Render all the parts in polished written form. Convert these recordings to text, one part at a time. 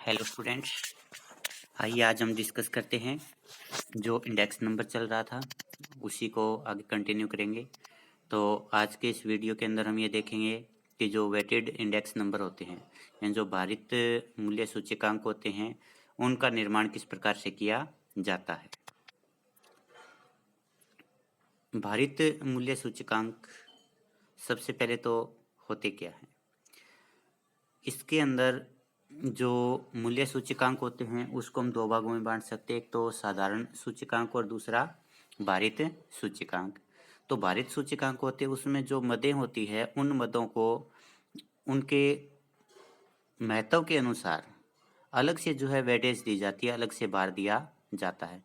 Hello students. आइए आज हम डिस्कस करते हैं जो इंडेक्स नंबर चल रहा था उसी को आगे कंटिन्यू करेंगे। तो आज के इस वीडियो के अंदर हम ये देखेंगे कि जो वेटेड इंडेक्स नंबर होते हैं यानी जो भारित मूल्य सूचकांक होते हैं उनका निर्माण किस प्रकार से किया जाता है। भारित मूल्य सूचकांक सबसे पहले तो होते क्या है, इसके अंदर जो मूल्य सूचकांक होते हैं उसको हम दो भागों में बांट सकते हैं। एक तो साधारण सूचकांक और दूसरा भारित सूचकांक। तो भारित सूचकांक होते हैं उसमें जो मदें होती है उन मदों को उनके महत्व के अनुसार अलग से जो है वेटेज दी जाती है, अलग से भार दिया जाता है।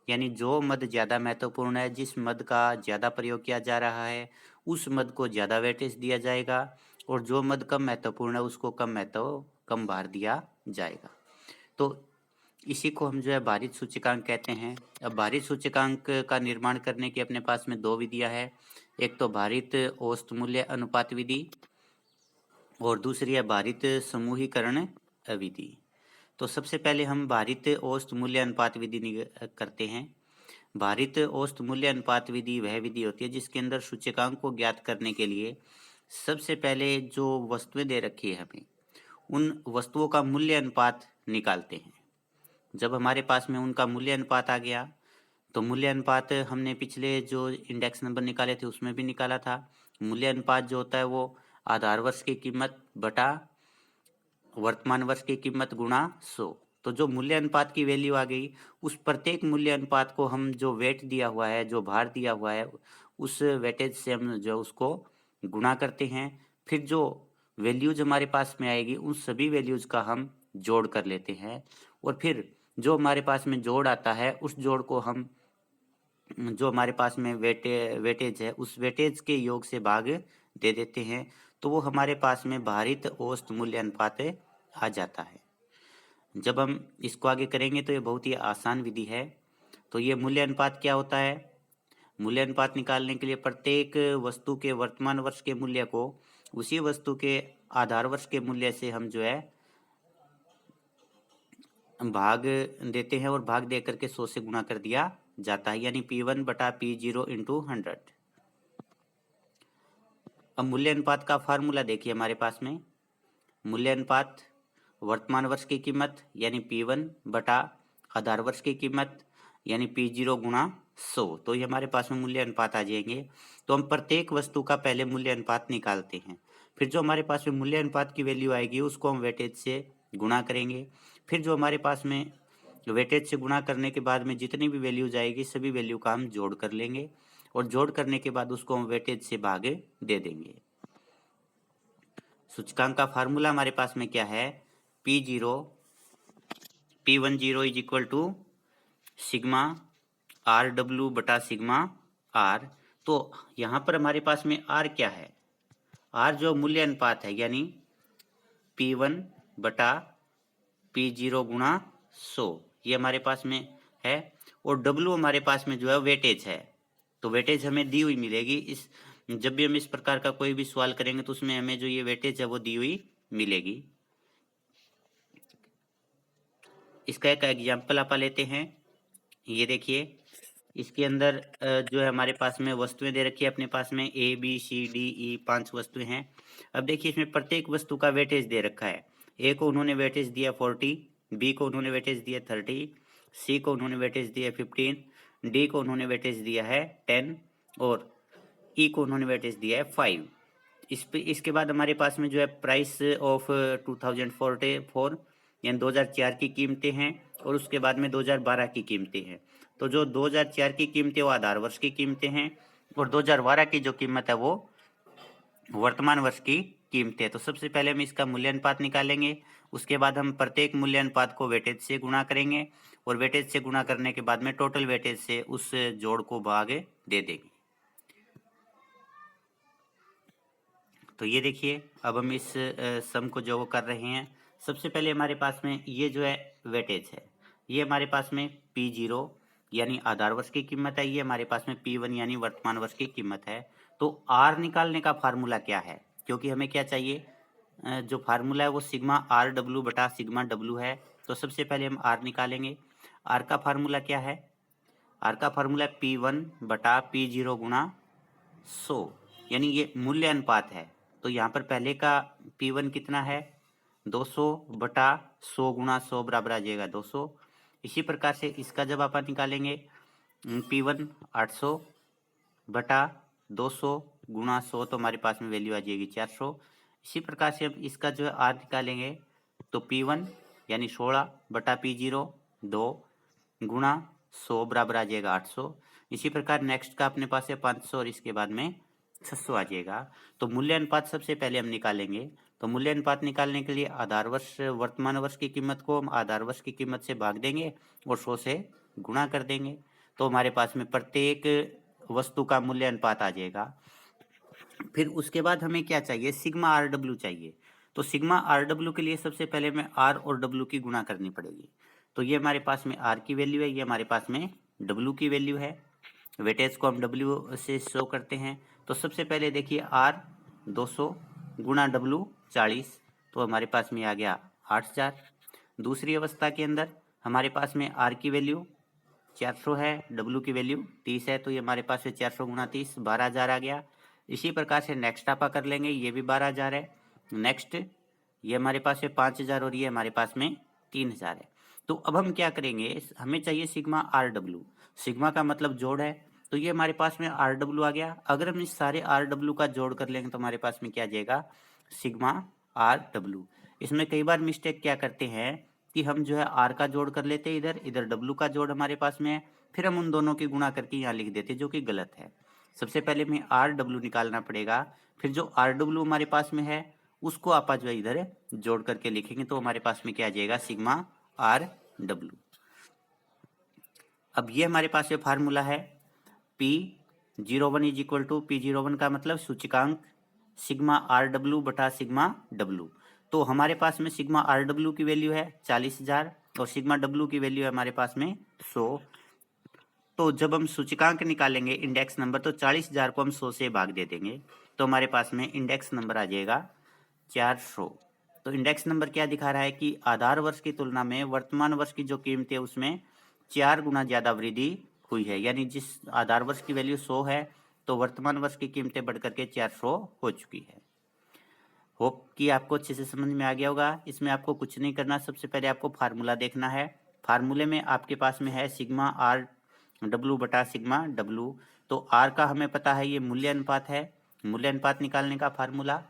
यानी जो मद ज़्यादा महत्वपूर्ण है, जिस मद का ज़्यादा प्रयोग किया जा रहा है उस मद को ज़्यादा वेटेज दिया जाएगा और जो मद कम महत्वपूर्ण है उसको कम भार दिया जाएगा। तो इसी को हम जो है भारित सूचकांक कहते हैं। अब भारित सूचकांक का निर्माण करने की अपने पास में दो विधियां है। एक तो भारित औसत मूल्य अनुपात विधि और दूसरी है भारित समूहीकरण विधि। तो सबसे पहले हम भारित औसत मूल्य अनुपात विधि करते हैं। भारित औसत मूल्य अनुपात विधि वह विधि होती है जिसके अंदर सूचकांक को ज्ञात करने के लिए सबसे पहले जो वस्तुएं दे रखी है हमें उन वस्तुओं का मूल्य अनुपात निकालते हैं। जब हमारे पास में उनका मूल्य अनुपात आ गया तो मूल्य अनुपात हमने पिछले जो इंडेक्स नंबर निकाले थे उसमें भी निकाला था। मूल्य अनुपात जो होता है वो आधार वर्ष की कीमत बटा वर्तमान वर्ष की कीमत गुणा 100। तो जो मूल्य अनुपात की वैल्यू आ गई उस प्रत्येक मूल्य अनुपात को हम जो वेट दिया हुआ है, जो भार दिया हुआ है, उस वेटेज से हम जो उसको गुणा करते हैं। फिर जो वैल्यूज हमारे पास में आएगी उन सभी वैल्यूज का हम जोड़ कर लेते हैं और फिर जो हमारे पास में जोड़ आता है उस जोड़ को हम जो हमारे पास में वेटेज है उस वेटेज के योग से भाग दे देते हैं। तो वो हमारे पास में भारित औसत मूल्य अनुपात आ जाता है। जब हम इसको आगे करेंगे तो ये बहुत ही आसान विधि है। तो ये मूल्य अनुपात क्या होता है? मूल्य अनुपात निकालने के लिए प्रत्येक वस्तु के वर्तमान वर्ष के मूल्य को उसी वस्तु के आधार वर्ष के मूल्य से हम जो है भाग देते हैं और भाग दे करके 100 से गुणा कर दिया जाता है, यानी P1 बटा P0 इंटू 100। अब मूल्य अनुपात का फार्मूला देखिए हमारे पास में। मूल्य अनुपात वर्तमान वर्ष की कीमत यानी P1 बटा आधार वर्ष की कीमत यानी P0 गुणा 100। तो ये हमारे पास में मूल्य अनुपात आ जाएंगे। तो हम प्रत्येक वस्तु का पहले मूल्य अनुपात निकालते हैं। फिर जो हमारे पास में मूल्य अनुपात की वैल्यू आएगी उसको हम वेटेज से गुणा करेंगे। फिर जो हमारे पास में वेटेज से गुणा करने के बाद में जितनी भी वैल्यूज आएगी सभी वैल्यू का हम जोड़ कर लेंगे और जोड़ करने के बाद उसको हम वेटेज से भाग दे देंगे। सूचकांक का फार्मूला हमारे पास में क्या है? P0 P10 is equal to sigma RW बटा सिग्मा R। तो यहाँ पर हमारे पास में R क्या है? R जो मूल्य अनुपात है यानी P1 बटा P0 गुणा 100 ये हमारे पास में है और W हमारे पास में जो है वेटेज है। तो वेटेज हमें दी हुई मिलेगी। इस जब भी हम इस प्रकार का कोई भी सवाल करेंगे तो उसमें हमें जो ये वेटेज है वो दी हुई मिलेगी। इसका एक एग्जाम्पल आप लेते हैं। ये देखिए इसके अंदर जो है हमारे पास में वस्तुएं दे रखी है अपने पास में ABCDE 5 वस्तुएं हैं। अब देखिए इसमें प्रत्येक वस्तु का वेटेज दे रखा है। ए को उन्होंने वेटेज दिया 40, बी को उन्होंने वेटेज दिया 30, सी को उन्होंने वेटेज दिया 15, डी को उन्होंने वेटेज दिया है 10 और ई को उन्होंने वेटेज दिया है 5। इसके बाद हमारे पास में जो है प्राइस ऑफ 2044 यानी 2004 की कीमतें हैं और उसके बाद में 2012 की कीमतें हैं। तो जो 2004 की कीमतें वो आधार वर्ष की कीमतें हैं और 2012 की जो कीमत है वो वर्तमान वर्ष की कीमतें हैं। तो सबसे पहले हम इसका मूल्य अनुपात निकालेंगे। उसके बाद हम प्रत्येक मूल्य अनुपात को वेटेज से गुणा करेंगे और वेटेज से गुणा करने के बाद में टोटल वेटेज से उस जोड़ को भाग दे देंगे। तो ये देखिए अब हम इस सम को जो कर रहे हैं। सबसे पहले हमारे पास में ये जो है वेटेज है, ये हमारे पास में P0 यानी आधार वर्ष की कीमत है, ये हमारे पास में P1 यानी वर्तमान वर्ष की कीमत है। तो R निकालने का फार्मूला क्या है? क्योंकि हमें क्या चाहिए? जो फार्मूला है वो सिग्मा आर डब्ल्यू बटा सिग्मा डब्ल्यू है। तो सबसे पहले हम आर निकालेंगे। आर का फार्मूला क्या है? आर का फार्मूला P1 बटा P0 गुणा 100, यानी ये मूल्य अनुपात है। तो यहाँ पर पहले का P1 कितना है? 200 बटा 100 गुणा 100 बराबर आ जाएगा 200। इसी प्रकार से इसका जब आप निकालेंगे P1 800 बटा 200 गुणा 100, तो हमारे पास में वैल्यू आ जाएगी 400। इसी प्रकार से हम इसका जो है आर निकालेंगे तो P1 यानी 16 बटा P0 2 गुणा 100 बराबर आ जाएगा 800। इसी प्रकार नेक्स्ट का अपने पास है 500 और इसके बाद में 600 आ जाएगा। तो मूल्य अनुपात सबसे पहले हम निकालेंगे। तो मूल्य अनुपात निकालने के लिए आधार वर्ष वर्तमान वर्ष की कीमत को हम आधार वर्ष की कीमत से भाग देंगे और 100 से गुणा कर देंगे। तो हमारे पास में प्रत्येक वस्तु का मूल्य अनुपात आ जाएगा। फिर उसके बाद हमें क्या चाहिए? सिग्मा आर डब्ल्यू चाहिए। तो सिग्मा आर डब्ल्यू के लिए सबसे पहले हमें आर और डब्ल्यू की गुणा करनी पड़ेगी। तो ये हमारे पास में आर की वैल्यू है, ये हमारे पास में डब्ल्यू की वैल्यू है। वेटेज को हम डब्ल्यू से शो करते हैं। तो सबसे पहले देखिए आर 200 गुणा डब्ल्यू 40, तो हमारे पास में आ गया 8000। दूसरी अवस्था के अंदर हमारे पास में आर की वैल्यू 400 है, डब्ल्यू की वैल्यू 30 है, तो ये हमारे पास है 400 गुणा 30 12,000 आ गया। इसी प्रकार से नेक्स्ट आपा कर लेंगे, ये भी 12,000 है। नेक्स्ट ये हमारे पास है 5,000 और ये हमारे पास में 3,000 है। तो अब हम क्या करेंगे? हमें चाहिए सिग्मा आर डब्ल्यू। सिग्मा का मतलब जोड़ है, तो ये हमारे पास में आर डब्ल्यू आ गया। अगर हम इस सारे आर डब्ल्यू का जोड़ कर लेंगे तो हमारे पास में क्या आ जाएगा? Sigma R W. इसमें कई बार मिस्टेक क्या करते हैं कि हम जो है आर का जोड़ कर लेते हैं, इधर इधर डब्ल्यू का जोड़ हमारे पास में है, फिर हम उन दोनों की गुणा करके यहाँ लिख देते हैं, जो कि गलत है। सबसे पहले हमें आर डब्ल्यू निकालना पड़ेगा, फिर जो आर डब्ल्यू हमारे पास में है उसको आप जो है इधर जोड़ करके लिखेंगे, तो हमारे पास में क्या आ जाएगा? Sigma R W. अब ये हमारे पास में फार्मूला है P01 is equal to P01 का मतलब सूचकांक सिग्मा आर डब्ल्यू बटा सिग्मा डब्ल्यू। तो हमारे पास में सिग्मा आर डब्ल्यू की वैल्यू है 40,000 और सिग्मा डब्ल्यू की वैल्यू है हमारे पास में 100। तो जब हम सूचकांक निकालेंगे इंडेक्स नंबर, तो 40,000 को हम 100 से भाग दे देंगे, तो हमारे पास में इंडेक्स नंबर आ जाएगा 400। तो इंडेक्स नंबर क्या दिखा रहा है कि आधार वर्ष की तुलना में वर्तमान वर्ष की जो कीमत है उसमें 4 गुना ज़्यादा वृद्धि हुई है। यानी जिस आधार वर्ष की वैल्यू 100 है तो वर्तमान वर्ष की कीमतें बढ़कर के 400 हो चुकी है। होप कि आपको अच्छे से समझ में आ गया होगा। इसमें आपको कुछ नहीं करना, सबसे पहले आपको फार्मूला देखना है। फार्मूले में आपके पास में है सिग्मा आर डब्ल्यू बटा सिग्मा डब्ल्यू। तो आर का हमें पता है ये मूल्य अनुपात है। मूल्य अनुपात निकालने का फार्मूला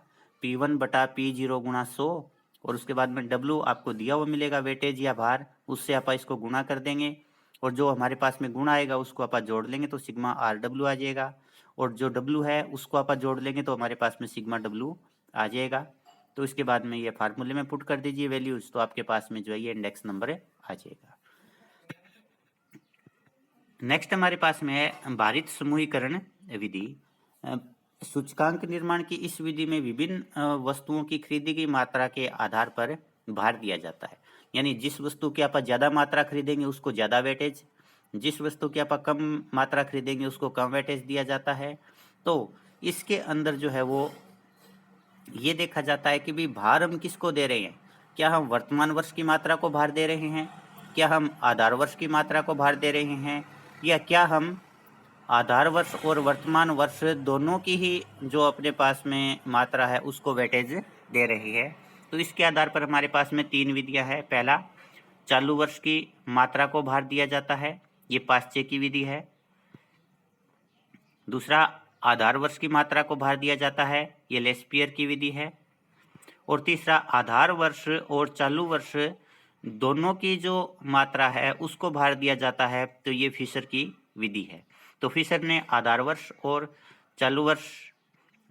P1 बटा P0 गुणा 100 और उसके बाद में डब्ल्यू आपको दिया हुआ मिलेगा वेटेज या भार, उससे आप इसको गुणा कर देंगे और जो हमारे पास में गुण आएगा उसको आप जोड़ लेंगे तो सिग्मा आर डब्ल्यू आ जाएगा, और जो डब्ल्यू है उसको आप जोड़ लेंगे तो हमारे पास में सिग्मा डब्ल्यू आ जाएगा। तो इसके बाद में ये फार्मूले में पुट कर दीजिए वैल्यूज, तो आपके पास में जो है ये इंडेक्स नंबर आ जाएगा। नेक्स्ट हमारे पास में है भारित समूहीकरण विधि। सूचकांक निर्माण की इस विधि में विभिन्न वस्तुओं की खरीदी की मात्रा के आधार पर भार दिया जाता है। यानी जिस वस्तु की आप ज़्यादा मात्रा खरीदेंगे उसको ज़्यादा वेटेज, जिस वस्तु की आप कम मात्रा खरीदेंगे उसको कम वेटेज दिया जाता है। तो इसके अंदर जो है वो ये देखा जाता है कि भाई भार हम किसको दे रहे हैं। क्या हम वर्तमान वर्ष की मात्रा को भार दे रहे हैं, क्या हम आधार वर्ष की मात्रा को भार दे रहे हैं, या क्या हम आधार वर्ष और वर्तमान वर्ष दोनों की ही जो अपने पास में मात्रा है उसको वेटेज दे रही है। तो इसके आधार पर हमारे पास में 3 विधियां हैं। पहला, चालू वर्ष की मात्रा को भार दिया जाता है, ये पाश्चे की विधि है। दूसरा, आधार वर्ष की मात्रा को भार दिया जाता है, ये लेस्पियर की विधि है। और तीसरा, आधार वर्ष और चालू वर्ष दोनों की जो मात्रा है उसको भार दिया जाता है, तो ये फिशर की विधि है। तो फिशर ने आधार वर्ष और चालू वर्ष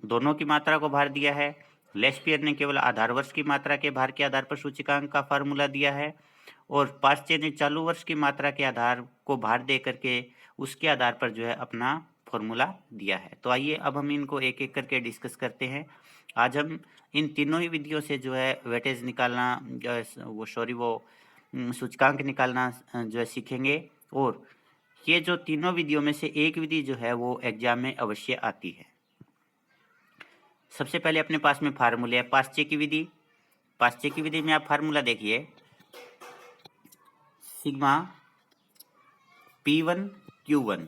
दोनों की मात्रा को भार दिया है। लेस्पियर ने केवल आधार वर्ष की मात्रा के भार के आधार पर सूचकांक का फार्मूला दिया है, और पाश्चे ने चालू वर्ष की मात्रा के आधार को भार दे करके उसके आधार पर जो है अपना फॉर्मूला दिया है। तो आइए अब हम इनको एक एक करके डिस्कस करते हैं। आज हम इन तीनों ही विधियों से जो है वेटेज निकालना वो सूचकांक निकालना जो है सीखेंगे, और ये जो तीनों विधियों में से एक विधि जो है वो एग्जाम में अवश्य आती है। सबसे पहले अपने पास में फार्मूले है पास्चे की विधि। पास्चे की विधि में आप फार्मूला देखिए, सिग्मा P1 Q1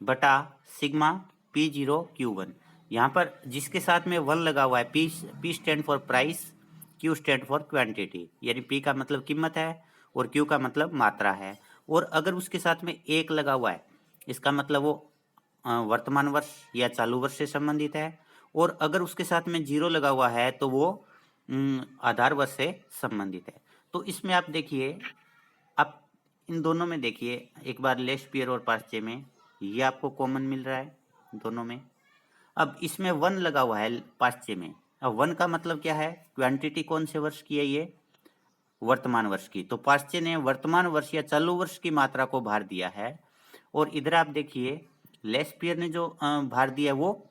बटा सिग्मा P0 Q1। यहाँ पर जिसके साथ में 1 लगा हुआ है, P stand for price, Q stand for quantity, यानी P का मतलब कीमत है और Q का मतलब मात्रा है। और अगर उसके साथ में 1 लगा हुआ है, इसका मतलब वो वर्तमान वर्ष या चालू वर्ष से संबंधित है। और अगर उसके साथ में 0 लगा हुआ है तो वो आधार वर्ष से संबंधित है। तो इसमें आप देखिए, आप इन दोनों में देखिए एक बार, लेशपियर और पास्चे में ये आपको कॉमन मिल रहा है दोनों में। अब इसमें 1 लगा हुआ है पास्चे में। अब 1 का मतलब क्या है, क्वांटिटी कौन से वर्ष की है, ये वर्तमान वर्ष की। तो पास्चे ने वर्तमान वर्ष या चालू वर्ष की मात्रा को भार दिया है। और इधर आप देखिए लेशपियर ने जो भार दिया है वो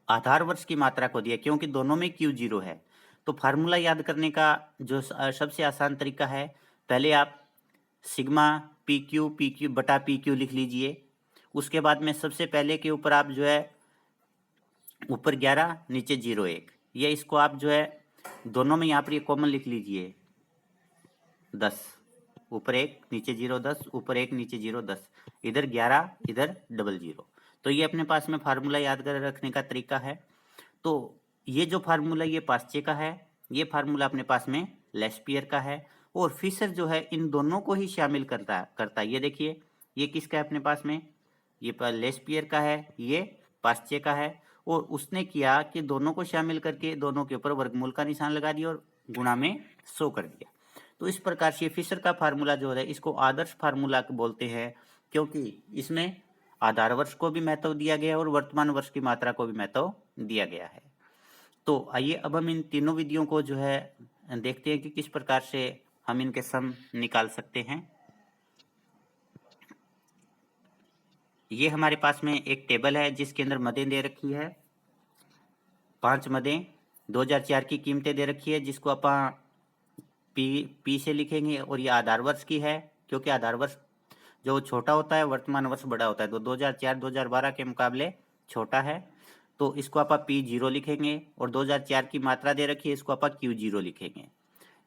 आधार वर्ष की मात्रा को दिया, क्योंकि दोनों में Q0 है। तो फार्मूला याद करने का जो सबसे आसान तरीका है, पहले आप सिग्मा PQ बटा PQ लिख लीजिए। उसके बाद में सबसे पहले के ऊपर आप जो है ऊपर 11 नीचे 0 1, ये इसको आप जो है दोनों में यहाँ पर ये कॉमन लिख लीजिए 10, ऊपर 1 नीचे 0 10, ऊपर 1 नीचे 0 10, इधर 11 इधर 00। तो ये अपने पास में फार्मूला याद कर रखने का तरीका है। तो ये जो फार्मूला ये पास्चे का है, ये फार्मूला अपने पास में लेशपियर का है। और फिशर जो है इन दोनों को ही शामिल करता है। ये देखिए ये किसका है अपने पास में, ये लेशपियर का है, ये पास्चे का है। और उसने किया कि दोनों को शामिल करके दोनों के ऊपर वर्गमूल का निशान लगा दिया और गुणा में 100 कर दिया। तो इस प्रकार से फिशर का फार्मूला जो है इसको आदर्श फार्मूला बोलते हैं, क्योंकि इसमें आधार वर्ष को भी महत्व दिया गया है और वर्तमान वर्ष की मात्रा को भी महत्व दिया गया है। तो आइए अब हम इन तीनों विधियों को जो है देखते हैं कि किस प्रकार से हम इनके सम निकाल सकते हैं। ये हमारे पास में एक टेबल है जिसके अंदर मदें दे रखी है, 5 मदें 2004 की कीमतें दे रखी है, जिसको अपन पी से लिखेंगे। और ये आधार वर्ष की है, क्योंकि आधार वर्ष जो छोटा होता है वर्तमान वर्ष बड़ा होता है, तो 2004 2012 के मुकाबले छोटा है, तो इसको आप P0 लिखेंगे। और 2004 की मात्रा दे रखी है, इसको आप Q0 लिखेंगे।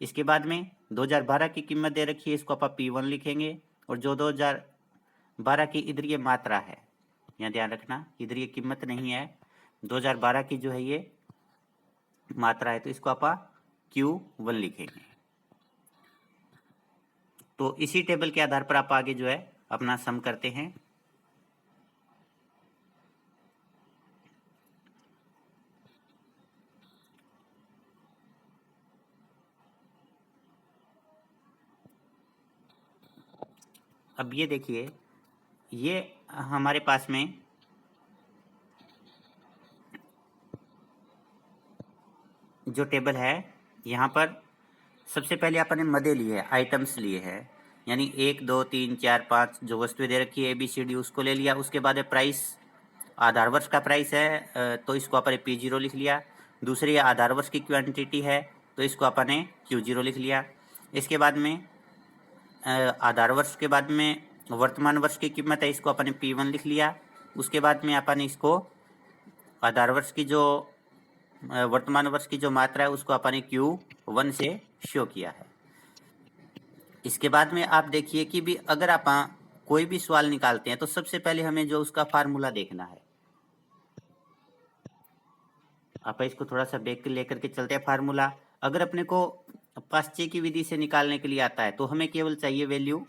इसके बाद में 2012 की कीमत दे रखी है, इसको आप P1 लिखेंगे। और जो 2012 की इधर ये मात्रा है, यहाँ ध्यान रखना इधर ये कीमत नहीं है, 2012 की जो है ये मात्रा है, तो इसको आप Q1 लिखेंगे। तो इसी टेबल के आधार पर आप आगे जो है अपना सम करते हैं। अब ये देखिए, ये हमारे पास में जो टेबल है, यहाँ पर सबसे पहले आपने मदे लिए है, आइटम्स लिए हैं, यानी 1 2 3 4 5 जो वस्तुएं दे रखी है ABCD, उसको ले लिया। उसके बाद है प्राइस, आधार वर्ष का प्राइस है, तो इसको आपने P0 लिख लिया। दूसरी आधार वर्ष की क्वांटिटी है, तो इसको आपने Q0 लिख लिया। इसके बाद में आधार वर्ष के बाद में वर्तमान वर्ष की कीमत है, इसको आपने P1 लिख लिया। उसके बाद में आपने इसको आधार वर्ष की जो वर्तमान वर्ष की जो मात्रा है उसको आपने Q1 से शो किया है। इसके बाद में आप देखिए कि भी अगर आप कोई भी सवाल निकालते हैं तो सबसे पहले हमें जो उसका फार्मूला देखना है। आप इसको थोड़ा सा बैक लेकर के चलते हैं। फार्मूला अगर अपने को पास्चे की विधि से निकालने के लिए आता है तो हमें केवल चाहिए वैल्यू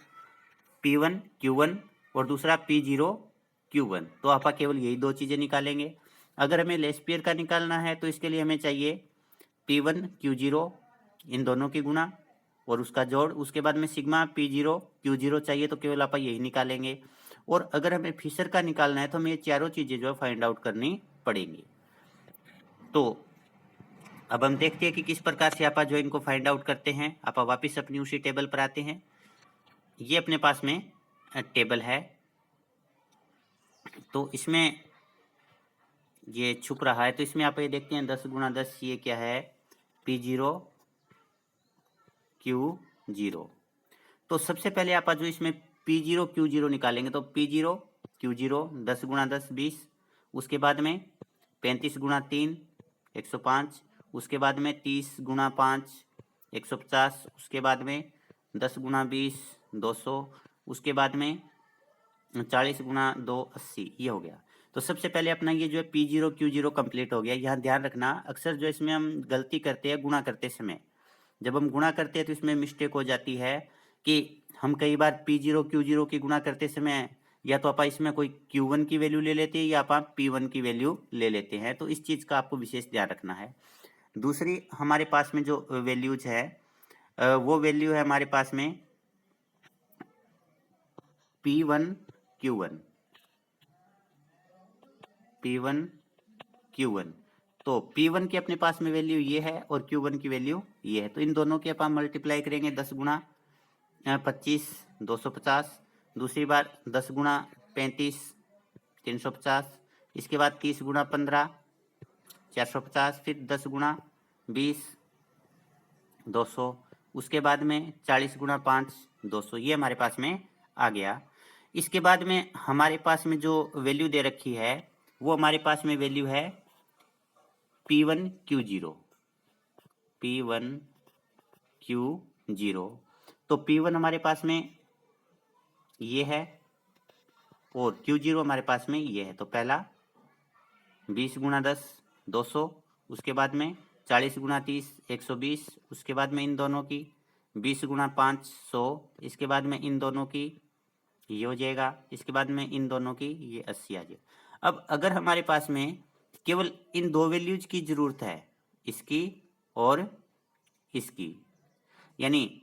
P1 Q1 और दूसरा P0 Q1, तो आप केवल यही दो चीज़ें निकालेंगे। अगर हमें लेशपियर का निकालना है तो इसके लिए हमें चाहिए P1 Q0, इन दोनों की गुणा और उसका जोड़। उसके बाद में सिग्मा P0 Q0 चाहिए, तो केवल आप यही निकालेंगे। और अगर हमें फिशर का निकालना है तो हमें ये चारों चीज़ें जो है फाइंड आउट करनी पड़ेंगी। तो अब हम देखते हैं कि किस प्रकार से आप जो इनको फाइंड आउट करते हैं। आप वापस अपनी उसी टेबल पर आते हैं। ये अपने पास में टेबल है, तो इसमें ये छुप रहा है, तो इसमें आप ये देखते हैं 10 गुणा 10, ये क्या है P0 Q0। तो सबसे पहले आप जो इसमें P0 Q0 निकालेंगे, तो P0 Q0 10 गुणा 10 20। उसके बाद में 35 गुणा 3 105, उसके बाद में 30 गुणा 5 150, उसके बाद में 10 गुणा 20 200, उसके बाद में 40 गुणा 2 80, ये हो गया। तो सबसे पहले अपना ये जो है P0 Q0 कंप्लीट हो गया। यहाँ ध्यान रखना, अक्सर जो इसमें हम गलती करते हैं गुणा करते समय, जब हम गुणा करते हैं तो इसमें मिस्टेक हो जाती है कि हम कई बार P0 Q0 की गुणा करते समय या तो आप इसमें कोई Q1 की वैल्यू ले लेते हैं या आप P1 की वैल्यू ले लेते हैं। तो इस चीज़ का आपको विशेष ध्यान रखना है। दूसरी हमारे पास में जो वैल्यूज है वो वैल्यू है हमारे पास में P1 Q1 P1 Q1। तो P1 की अपने पास में वैल्यू ये है और Q1 की वैल्यू ये है। तो इन दोनों के अपन मल्टीप्लाई करेंगे 10 गुणा 25 250, दूसरी बार 10 गुणा 35 350, इसके बाद 30 गुणा 15 450, फिर 10 गुणा 20 200, उसके बाद में 40 गुणा 5 200, ये हमारे पास में आ गया। इसके बाद में हमारे पास में जो वैल्यू दे रखी है वो हमारे पास में वैल्यू है P1 Q0 P1 Q0। तो P1 हमारे पास में ये है और Q0 हमारे पास में ये है। तो पहला 20 गुणा 10 200, उसके बाद में 40 गुणा 30 120, उसके बाद में इन दोनों की 20 गुणा 5 100, इसके बाद में इन दोनों की ये हो जाएगा, इसके बाद में इन दोनों की ये 80 आ जाएगा। अब अगर हमारे पास में केवल इन दो वैल्यूज की जरूरत है, इसकी और इसकी, यानी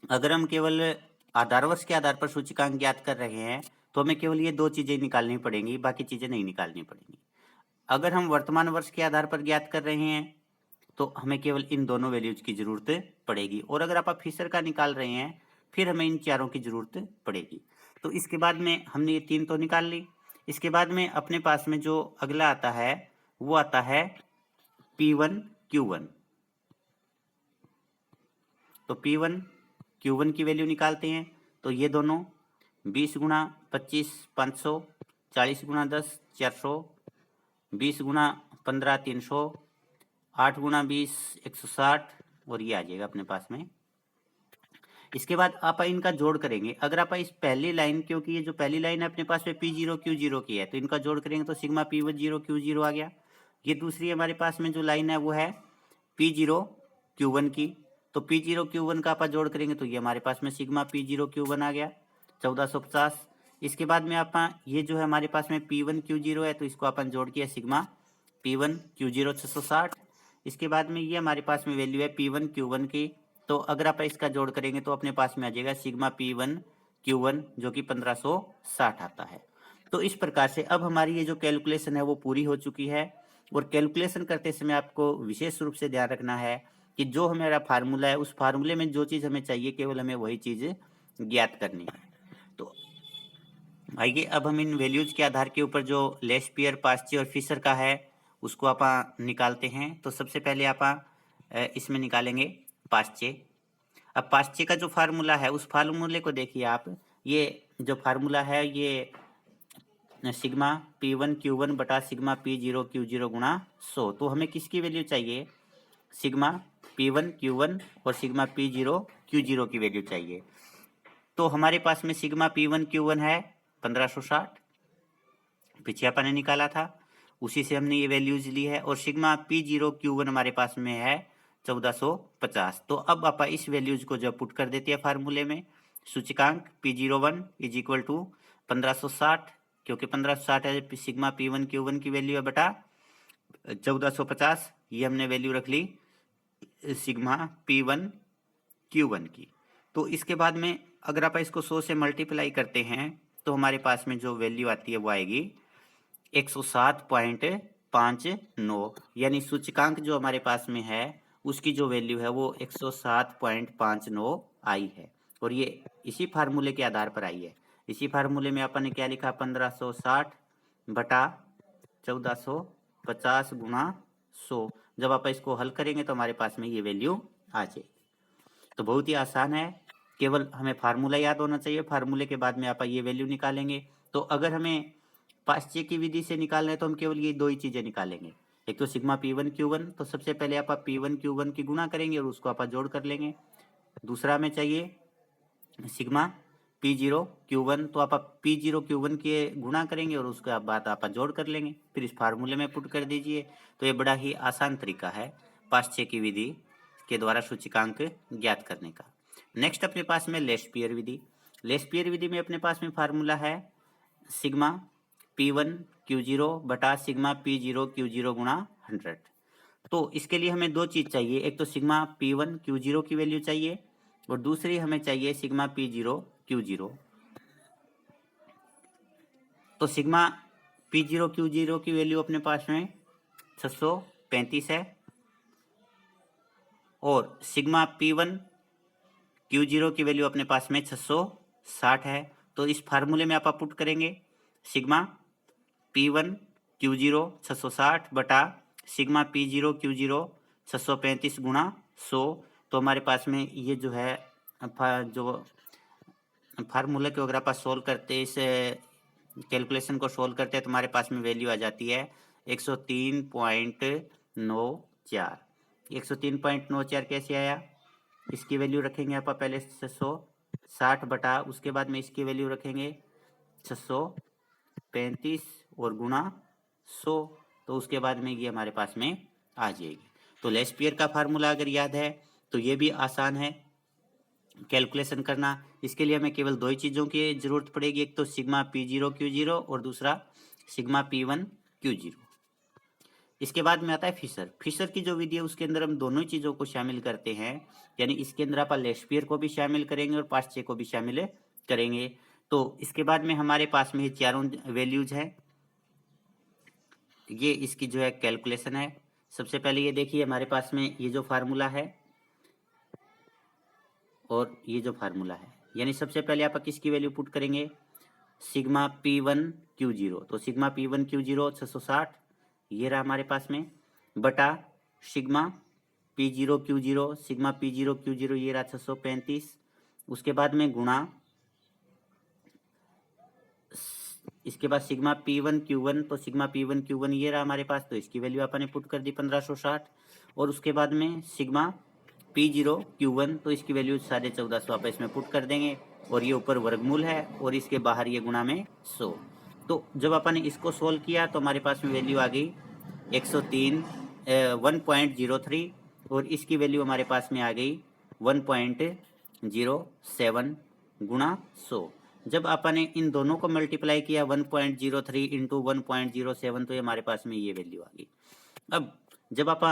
अगर हम केवल आधार वर्ष के आधार पर सूचकांक ज्ञात कर रहे हैं तो हमें केवल ये दो चीजें निकालनी पड़ेंगी, बाकी चीजें नहीं निकालनी पड़ेंगी। अगर हम वर्तमान वर्ष के आधार पर ज्ञात कर रहे हैं तो हमें केवल इन दोनों वैल्यूज की जरूरत पड़ेगी, और अगर आप फिशर का निकाल रहे हैं फिर हमें इन चारों की जरूरत पड़ेगी। तो इसके बाद में हमने ये तीन तो निकाल ली। इसके बाद में अपने पास में जो अगला आता है वो आता है P1 Q1। तो P1 Q1 की वैल्यू निकालते हैं। तो ये दोनों 20 गुणा 25 500, 40 गुणा 10 400, 20 गुणा 15 300, 8 गुणा 20 160, और ये आ जाएगा अपने पास में। इसके बाद आप इनका जोड़ करेंगे। अगर आप इस पहली लाइन, क्योंकि ये जो पहली लाइन है अपने पास में P0 Q0 की है, तो इनका जोड़ करेंगे तो सिग्मा P10 Q0 आ गया। ये दूसरी हमारे पास में जो लाइन है वो है P0 Q1 की, तो P0 Q1 का आप जोड़ करेंगे तो ये हमारे पास में सिग्मा P0 Q1 आ गया 1450। इसके बाद में आप ये जो है हमारे पास में P1 Q0 है, तो इसको अपन जोड़ किया सिग्मा P1 Q0 660। इसके बाद में ये हमारे पास में वैल्यू है P1 Q1 की, तो अगर आप इसका जोड़ करेंगे तो अपने पास में आ जाएगा सिग्मा P1 Q1 जो कि 1560 आता है। तो इस प्रकार से अब हमारी ये जो कैलकुलेशन है वो पूरी हो चुकी है। और कैलकुलेशन करते समय आपको विशेष रूप से ध्यान रखना है कि जो हमारा फार्मूला है उस फार्मूले में जो चीज़ हमें चाहिए केवल हमें वही चीज़ ज्ञात करनी है। तो आइए अब हम इन वैल्यूज के आधार के ऊपर जो लेशपियर पास्चे और फिशर का है उसको आप निकालते हैं। तो सबसे पहले आप इसमें निकालेंगे पास्चे। अब पास्चे का जो फार्मूला है उस फार्मूले को देखिए आप, ये जो फार्मूला है ये सिग्मा P1 Q1 बटा सिग्मा P0 Q0 गुणा 100। तो हमें किसकी वैल्यू चाहिए? सिग्मा P1 Q1 और सिग्मा P0 Q0 की वैल्यू चाहिए। तो हमारे पास में सिग्मा P1 Q1 है 1560, पीछे अपन ने निकाला था, उसी से हमने ये वैल्यूज ली है। और सिग्मा P0 Q1 हमारे पास में है 1450। तो अब आप इस वैल्यूज को जब पुट कर देते हैं फार्मूले में, सूचकांक P01 इज इक्वल टू 1560, क्योंकि 1560 है सिग्मा P1 Q1 की वैल्यू है बटा 1450, ये हमने वैल्यू रख ली सिग्मा P1 Q1 की। तो इसके बाद में अगर आप इसको 100 से मल्टीप्लाई करते हैं तो हमारे पास में जो वैल्यू आती है वो आएगी 107.59, यानी सूचकांक जो हमारे पास में है उसकी जो वैल्यू है वो 107.59 आई है। और ये इसी फार्मूले के आधार पर आई है। इसी फार्मूले में अपन ने क्या लिखा, 1560 बटा 1450 गुणा 100। जब आप इसको हल करेंगे तो हमारे पास में ये वैल्यू आ जाएगी। तो बहुत ही आसान है, केवल हमें फार्मूला याद होना चाहिए। फार्मूले के बाद में आप ये वैल्यू निकालेंगे। तो अगर हमें पाश्चे की विधि से निकालना है तो हम केवल ये दो ही चीजें निकालेंगे, एक तो सिग्मा P1Q1, तो सबसे पहले आप P1Q1 की गुणा करेंगे और उसको आप जोड़ कर लेंगे। दूसरा हमें चाहिए सिग्मा P0Q1, तो आप P0Q1 के गुणा करेंगे और उसके बाद आप जोड़ कर लेंगे, फिर इस फार्मूले में पुट कर दीजिए। तो ये बड़ा ही आसान तरीका है पाश्चे की विधि के द्वारा सूचकांक ज्ञात करने का। नेक्स्ट अपने पास में लेस्पियर विधि। लेस्पियर विधि में अपने पास में फार्मूला है सिग्मा P1Q0 बटा सिग्मा P0Q0 गुणा 100। तो इसके लिए हमें दो चीज चाहिए, एक तो सिग्मा P1Q0 की वैल्यू चाहिए और दूसरी हमें चाहिए सिग्मा P0Q0। तो सिग्मा P0Q0 की वैल्यू अपने पास में 635 है और सिग्मा P1Q0 की वैल्यू अपने पास में 660 है। तो इस फार्मूले में आप पुट करेंगे सिग्मा P1Q0 660 बटा सिग्मा P0Q0 635 गुणा 100। तो हमारे पास में ये जो है जो फार्मूला को अगर आप सोल्व करते हैं, इस कैलकुलेशन को सोल्व करते हैं तो हमारे पास में वैल्यू आ जाती है 103.94। 103.94 कैसे आया, इसकी वैल्यू रखेंगे आप पहले 660 बटा, उसके बाद में इसकी वैल्यू रखेंगे 635 और गुणा 100, तो उसके बाद में ये हमारे पास में आ जाएगी। तो लेस्पियर का फार्मूला अगर याद है तो ये भी आसान है कैलकुलेशन करना। इसके लिए हमें केवल दो ही चीज़ों की जरूरत पड़ेगी, एक तो सिग्मा P0Q0 और दूसरा सिग्मा P1Q0। इसके बाद में आता है फिशर। फिशर की जो विधि है उसके अंदर हम दोनों ही चीज़ों को शामिल करते हैं, यानी इसके अंदर आप लेस्पियर को भी शामिल करेंगे और पाश्चे को भी शामिल करेंगे। तो इसके बाद में हमारे पास में चारों वैल्यूज हैं, ये इसकी जो है कैलकुलेशन है। सबसे पहले ये देखिए हमारे पास में ये जो फार्मूला है और ये जो फार्मूला है, यानी सबसे पहले आप किसकी वैल्यू पुट करेंगे सिग्मा P1Q0, तो सिग्मा P1Q0 660 ये रहा हमारे पास में बटा सिग्मा P0Q0 सिग्मा P0Q0 ये रहा 635, उसके बाद में गुणा, इसके बाद सिग्मा P1Q1, तो सिग्मा P1Q1 ये रहा हमारे पास, तो इसकी वैल्यू आपने पुट कर दी 1560 और उसके बाद में सिग्मा P0Q1, तो इसकी वैल्यू 1450 आप इसमें पुट कर देंगे और ये ऊपर वर्गमूल है और इसके बाहर ये गुणा में 100। तो जब अपन ने इसको सोल्व किया तो हमारे पास में वैल्यू आ गई 103 और इसकी वैल्यू हमारे पास में आ गई 1.07 गुणा 100। जब अपन ने इन दोनों को मल्टीप्लाई किया 1.03 इंटू 1.07 तो ये हमारे पास में ये वैल्यू आ गई। अब जब आप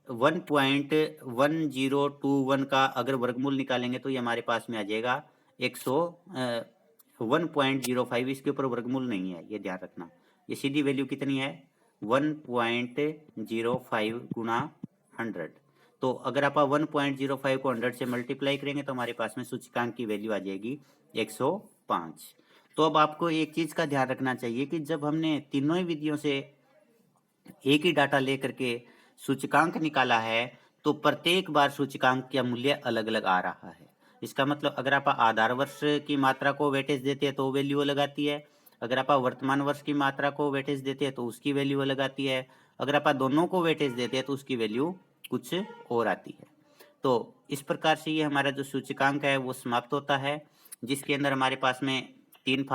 1.1021 का अगर वर्गमूल निकालेंगे तो ये हमारे पास में आ जाएगा 1.05, इसके ऊपर वर्गमूल नहीं है, ये ध्यान रखना। ये सीधी वैल्यू कितनी है 1.05 गुणा 100। तो अगर आप 1.05 को 100 से मल्टीप्लाई करेंगे तो हमारे पास में सूचकांक की वैल्यू आ जाएगी 105। तो अब आपको एक चीज का ध्यान रखना चाहिए कि जब हमने तीनों ही विधियों से एक ही डाटा लेकर के सूचकांक निकाला है तो प्रत्येक बार सूचकांक का मूल्य अलग अलग आ रहा है। इसका मतलब अगर आप आधार वर्ष की मात्रा को वेटेज देते हैं तो वैल्यू अलग आती है, अगर आप वर्तमान वर्ष की मात्रा को वेटेज देते हैं तो उसकी वैल्यू अलग आती है, अगर आप दोनों को वेटेज देते हैं तो उसकी वैल्यू कुछ और आती है। तो इस प्रकार से ये हमारा जो सूचकांक है वो समाप्त होता है, जिसके अंदर हमारे पास में तीन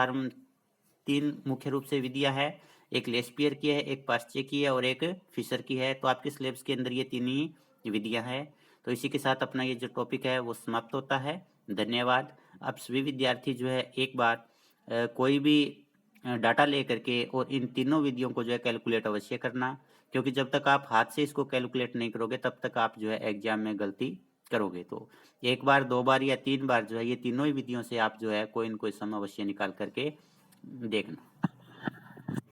मुख्य रूप से विधियां है, एक लेस्पियर की है, एक पाश्चे की है और एक फिशर की है। तो आपके सिलेबस के अंदर ये तीन ही विधियां हैं। तो इसी के साथ अपना ये जो टॉपिक है वो समाप्त होता है। धन्यवाद। आप सभी विद्यार्थी जो है एक बार कोई भी डाटा ले करके और इन तीनों विधियों को जो है कैलकुलेट अवश्य करना, क्योंकि जब तक आप हाथ से इसको कैलकुलेट नहीं करोगे तब तक आप जो है एग्जाम में गलती करोगे। तो एक बार, दो बार या तीन बार जो है ये तीनों ही विधियों से आप जो है कोई न कोई सम अवश्य निकाल करके देखना।